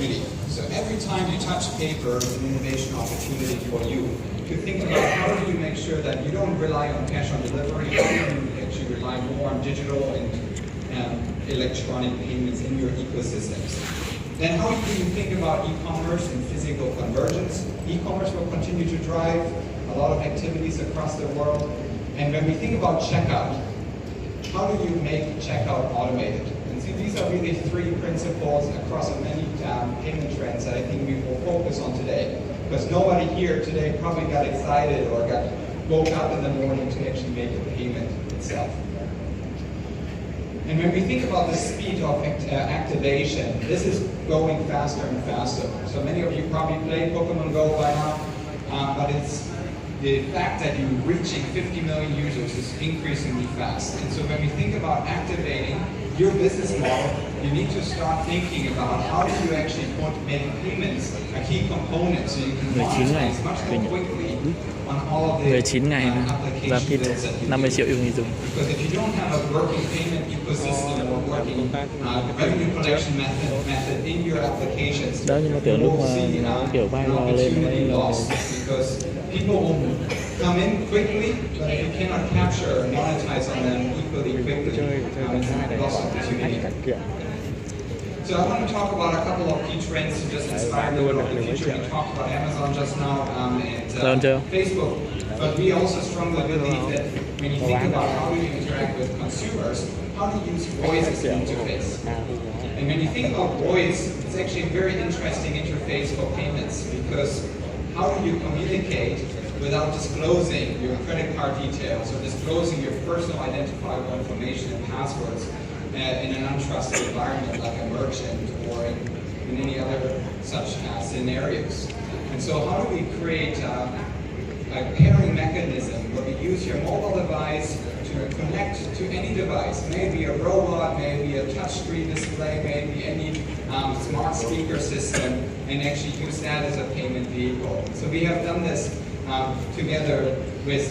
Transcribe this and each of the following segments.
opportunity. So every time you touch paper, it's an innovation opportunity for you to think about how do you make sure that you don't rely on cash on delivery, how do you actually rely more on digital and electronic payments in your ecosystems. Then how do you think about e-commerce and physical convergence? E-commerce will continue to drive a lot of activities across the world. And when we think about checkout, how do you make checkout automated? And see, these are really three principles across many payment trends that I think we will focus on today. Because nobody here today probably got excited or woke up in the morning to actually make a payment itself. And when we think about the speed of activation, this is going faster and faster. So many of you probably played Pokemon Go by now, but it's the fact that you're reaching 50 million users is increasingly fast. And so when we think about activating your business model, you need to start thinking about how do you actually want to make payments a key component so you can monetize much more quickly on all of the 19 ngày và applications fit that you 50 triệu do. người dùng. Because if you don't have a working payment ecosystem or working revenue collection method in your applications, Đó, nhưng mà you kiểu lúc will mà see nó an kiểu viral lên opportunity nó lost because people will come in quickly, but if you cannot capture and monetize on them equally quickly, it's a lost opportunity. So I want to talk about a couple of key trends to just inspire you about the future. We talked about Amazon just now and Facebook, but we also strongly believe that when you think about how do you interact with consumers, how do you use voice as an interface? And when you think about voice, it's actually a very interesting interface for payments because how do you communicate without disclosing your credit card details or disclosing your personal identifiable information and passwords in an untrusted environment like a merchant or in any other such scenarios. And so how do we create a pairing mechanism where we use your mobile device to connect to any device, maybe a robot, maybe a touchscreen display, maybe any smart speaker system, and actually use that as a payment vehicle. So we have done this together with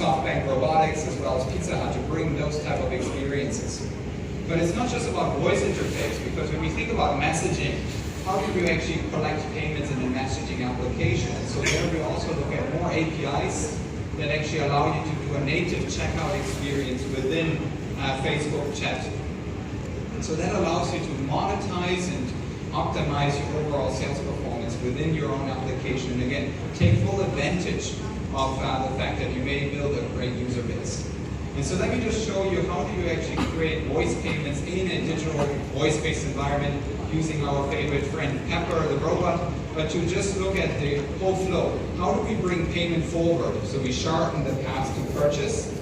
SoftBank Robotics as well as Pizza Hut to bring those type of experiences. But it's not just about voice interface, because when we think about messaging, how do you actually collect payments in the messaging application? So there we also look at more APIs that actually allow you to do a native checkout experience within Facebook chat. And so that allows you to monetize and optimize your overall sales performance within your own application. And again, take full advantage of the fact that you may build a great user base. And so let me just show you how do you actually create voice payments in a digital voice-based environment using our favorite friend Pepper, the robot, but to just look at the whole flow. How do we bring payment forward? So we shorten the path to purchase.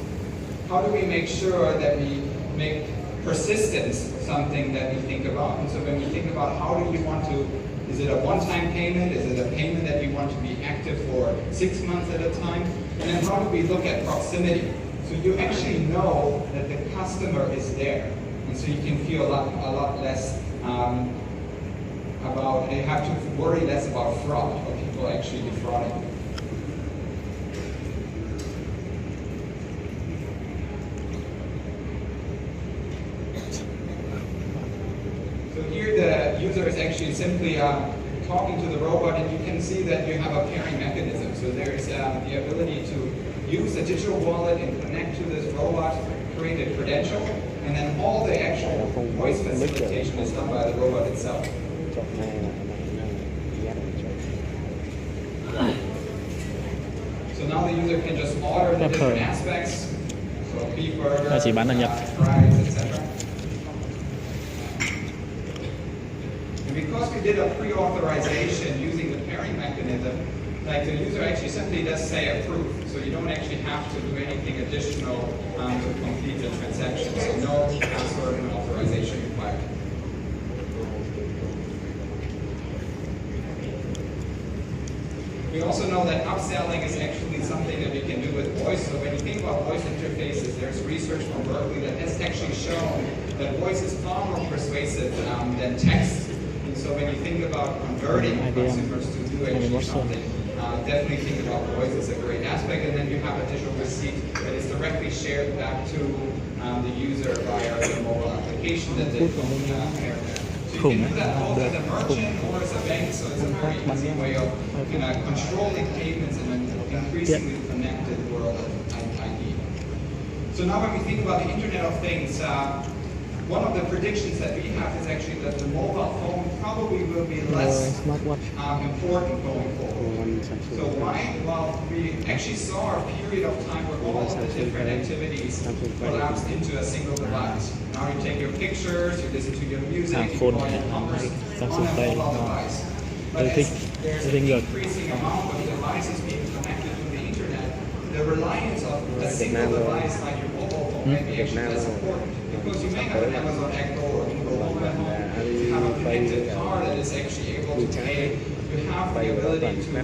How do we make sure that we make persistence something that we think about? And so when we think about how do you want to, is it a one-time payment? Is it a payment that you want to be active for 6 months at a time? And then how do we look at proximity? So you actually know that the customer is there. And so you can feel a lot less you have to worry less about fraud or people actually defrauding. So here the user is actually simply talking to the robot, and you can see that you have a pairing mechanism. So there is the ability to use a digital wallet and connect to this robot, create a credential, and then all the actual voice facilitation is done by the robot itself. So now the user can just order the different aspects, so beef burger, fries, etc. And because we did a pre-authorization using the pairing mechanism, like the user actually simply does say approve, so you don't actually have to do anything additional to complete the transaction. So no password and authorization required. We also know that upselling is actually something that we can do with voice. So when you think about voice interfaces, there's research from Berkeley that has actually shown that voice is far more persuasive than text. And so when you think about converting consumers to do actually something, definitely think about voice as a great aspect. And then you have a digital receipt that is directly shared back to the user via the mobile application that they can pair to you can do that both as a merchant or as a bank, so it's a very easy way of controlling payments in an increasingly connected world of ID. So now when we think about the Internet of Things, one of the predictions that we have is actually that the mobile phone probably will be less important going forward. So why? Well, we actually saw a period of time where all of the different activities collapsed into a single device. Now you take your pictures, you listen to your music, you call your numbers on a mobile device. But as there's an increasing amount of devices being connected to the Internet, the reliance of a single device like your mobile phone may be actually less important. Because you may have an Amazon Echo or Google Home at home, you have a connected car that is actually able to pay, you have the ability to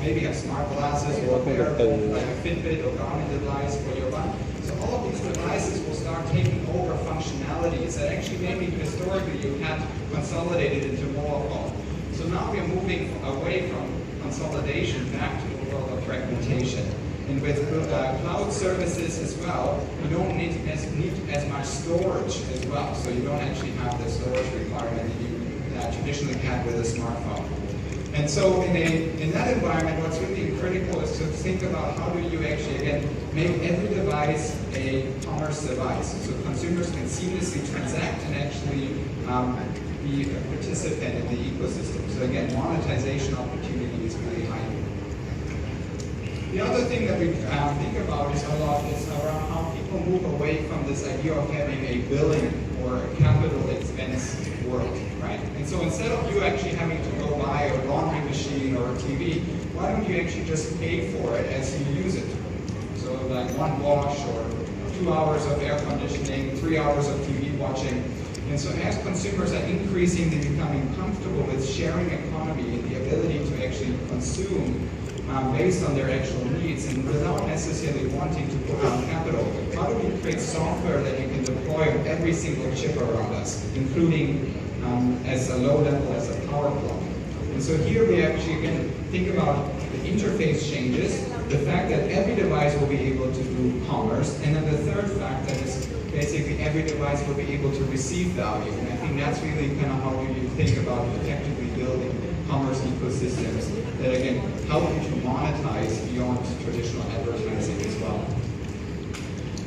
maybe have smart glasses or wearable, like a Fitbit or Garmin device for your bike. So all of these devices will start taking over functionalities that actually maybe historically you had consolidated into mobile phone. So now we're moving away from consolidation back to the world of fragmentation. And with cloud services as well, you don't need as much storage as well. So you don't actually have the storage requirement that you traditionally had with a smartphone. And so in that environment, what's really critical is to think about how do you actually, again, make every device a commerce device. So consumers can seamlessly transact and actually be a participant in the ecosystem. So again, monetization opportunity is really high. The other thing that we think about is a lot is around how people move away from this idea of having a billing or a capital expense world, right? And so instead of you actually having to go buy a laundry machine or a TV, why don't you actually just pay for it as you use it? So like one wash or 2 hours of air conditioning, 3 hours of TV watching. And so as consumers are increasingly becoming comfortable with sharing economy and the ability to actually consume based on their actual needs and without necessarily wanting to put on capital, how do we create software that you can deploy on every single chip around us, including as a low level as a power plug? And so here we actually, again, think about the interface changes, the fact that every device will be able to do commerce, and then the third fact that is basically every device will be able to receive value. And I think that's really kind of how you think about effectively building commerce ecosystems that, again, help you to monetize beyond traditional advertising as well.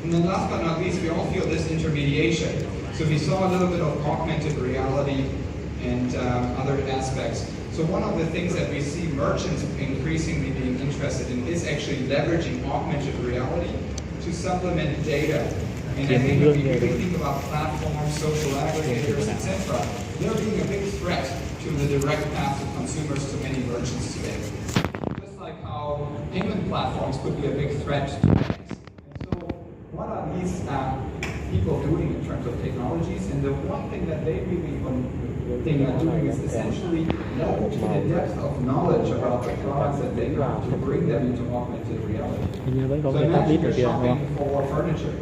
And then last but not least, we all feel this intermediation. So we saw a little bit of augmented reality and other aspects. So one of the things that we see merchants increasingly being interested in is actually leveraging augmented reality to supplement data. And I think when we really think about platforms, social aggregators, etc., they're being a big threat to the direct path to consumers to many merchants today. Just like how payment platforms could be a big threat to banks. And so what are these people doing in terms of technologies? And the one thing that they really are doing is essentially leveraging the depth of knowledge about the products that they have to bring them into augmented reality. So imagine you're shopping for furniture.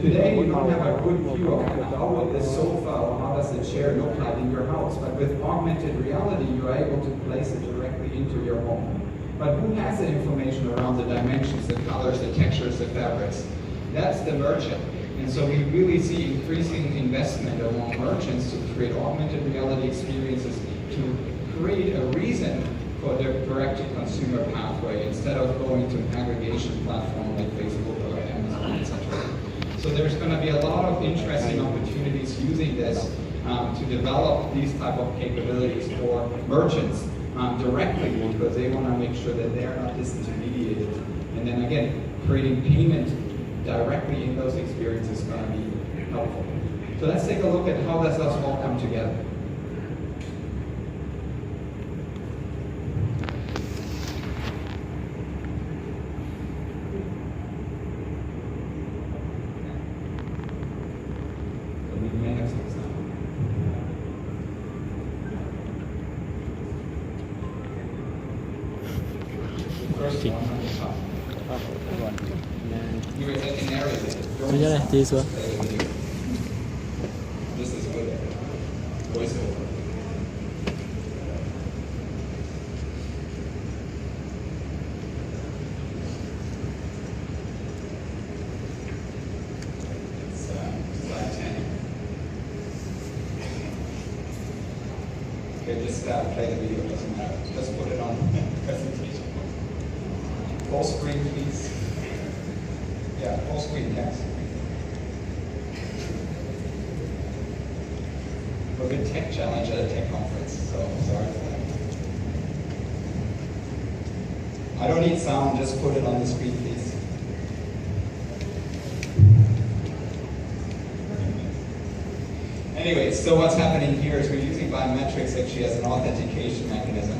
Today, you don't have a good view of how will this sofa or how does the chair look like in your house. But with augmented reality, you are able to place it directly into your home. But who has the information around the dimensions, the colors, the textures, the fabrics? That's the merchant. And so we really see increasing investment among merchants to create augmented reality experiences to create a reason for the direct-to-consumer pathway instead of going to an aggregation platform like Facebook or Amazon, etc. So there's going to be a lot of interesting opportunities using this to develop these type of capabilities for merchants directly because they want to make sure that they're not disintermediated. And then again, creating payment directly in those experiences is going to be helpful. So let's take a look at how does this all come together. Cái này chia xuống. This is with voiceover. Slide 10. Okay, just play the video, doesn't matter. Just put it on presentation. Full screen, please. Yeah, full screen, yes. We're a good tech challenge at a tech conference, so sorry for that. I don't need sound, just put it on the screen, please. Anyway, so what's happening here is we're using biometrics actually as an authentication mechanism.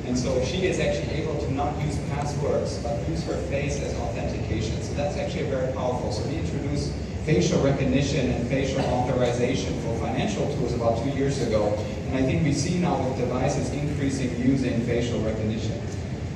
And so she is actually able to not use passwords, but use her face as authentication. So that's actually very powerful. So we introduced facial recognition and facial authorization for financial tools about 2 years ago. And I think we see now with devices increasing using facial recognition.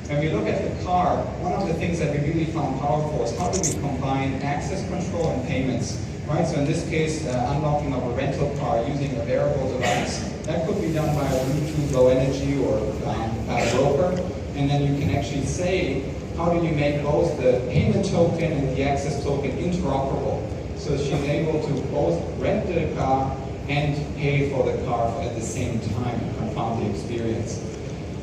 When we look at the car, one of the things that we really found powerful is how do we combine access control and payments. Right, so in this case, unlocking of a rental car using a wearable device, that could be done by a Bluetooth low energy or by a broker, and then you can actually say, how do you make both the payment token and the access token interoperable? So she's able to both rent the car and pay for the car at the same time and confound the experience.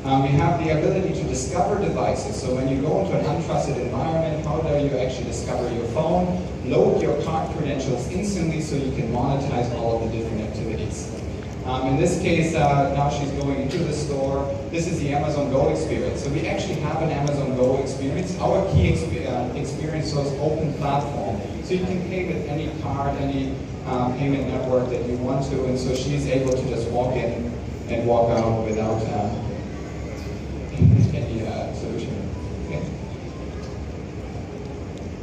We have the ability to discover devices. So when you go into an untrusted environment, how do you actually discover your phone? Load your card credentials instantly so you can monetize all of the different activities. In this case, now she's going into the store. This is the Amazon Go experience. So we actually have an Amazon Go experience. Our key experience is open platform. So you can pay with any card, any payment network that you want to. And so she's able to just walk in and walk out without any solution. Okay.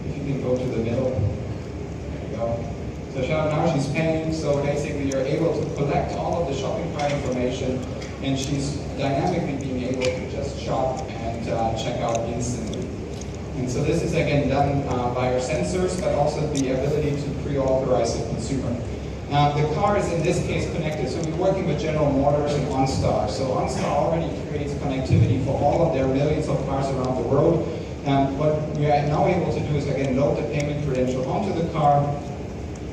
If you can go to the middle. There you go. So now she's paying, so basically you're able to collect all of the shopping cart information, and she's dynamically being able to just shop and check out instantly. And so this is again done by our sensors, but also the ability to pre-authorize the consumer. The car is in this case connected, so we're working with General Motors and OnStar. So OnStar already creates connectivity for all of their millions of cars around the world. What we are now able to do is again load the payment credential onto the car,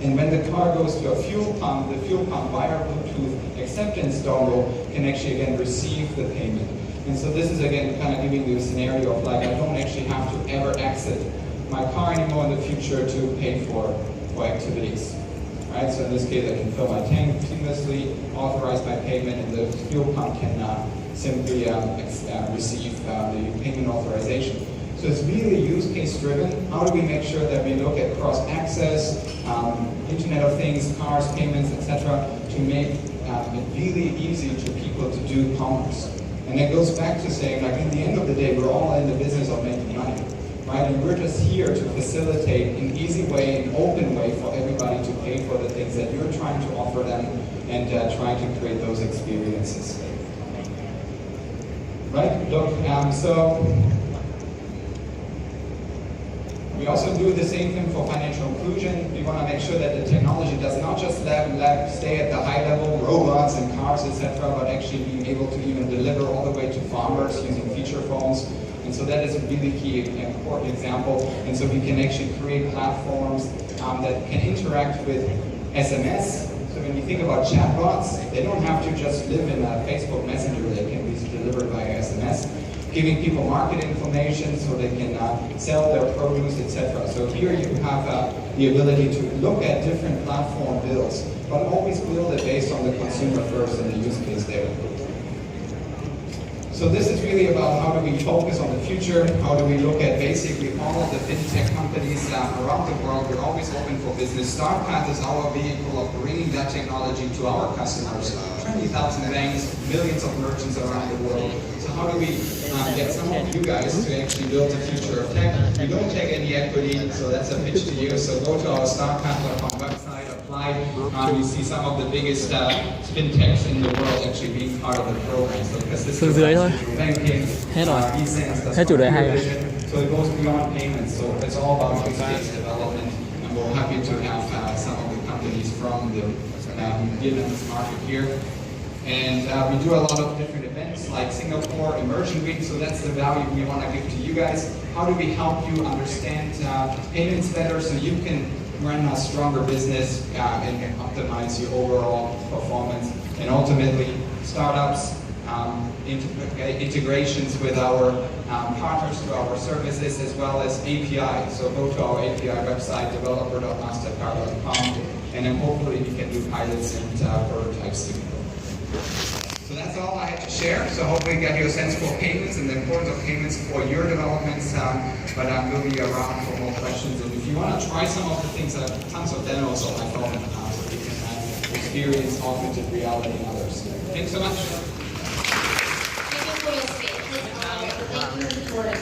and when the car goes to a fuel pump, the fuel pump via Bluetooth acceptance dongle can actually again receive the payment. And so this is again kind of giving you a scenario of like I don't actually have to ever exit my car anymore in the future to pay for activities. Right, so in this case I can fill my tank seamlessly, authorize my payment, and the fuel pump can simply receive the payment authorization. So it's really use case driven. How do we make sure that we look at cross access, Internet of Things, cars, payments, etc., to make it really easy to people to do commerce? And it goes back to saying, like, in the end of the day, we're all in the business of making money, right? And we're just here to facilitate an easy way, an open way for everybody to pay for the things that you're trying to offer them and trying to create those experiences. Right? Look, so we also do the same thing for financial inclusion. We want to make sure that the technology does not just stay at the high level, robots and cars, etc., but actually being able to even deliver all the way to farmers using feature phones. And so that is a really key and important example. And so we can actually create platforms that can interact with SMS. So when you think about chatbots, they don't have to just live in a Facebook Messenger. They can be delivered by SMS. Giving people market information so they can sell their produce, etc. So here you have the ability to look at different platform builds, but always build it based on the consumer first and the use case there. So this is really about how do we focus on the future, how do we look at basically all of the fintech companies around the world. We're always open for business. StarPath is our vehicle of bringing that technology to our customers. 20,000 banks, millions of merchants around the world. So how do we get some of you guys to actually build the future of tech? We don't take any equity, so that's a pitch to you. So go to our starpath.com website, apply. You see some of the biggest fintechs in the world actually being part of the program. So because this is banking, Hết chủ đề hay rồi. so it goes beyond payments. So it's all about use-based development, and we're happy to have some of the companies from the Vietnamese market here. And we do a lot of different events like Singapore Immersion Week, so that's the value we want to give to you guys. How do we help you understand payments better so you can run a stronger business and optimize your overall performance and ultimately startups, integrations with our partners to our services, as well as API. So go to our API website, developer.mastercard.com, and then hopefully we can do pilots and prototypes together. So that's all I had to share. So hopefully get you a sense for payments and the importance of payments for your developments. But we'll be around for more questions. And if you want to try some of the things, I have tons of demos on my phone, so you can experience augmented reality and others. Thanks so much. Thank you for your space. Thank you for the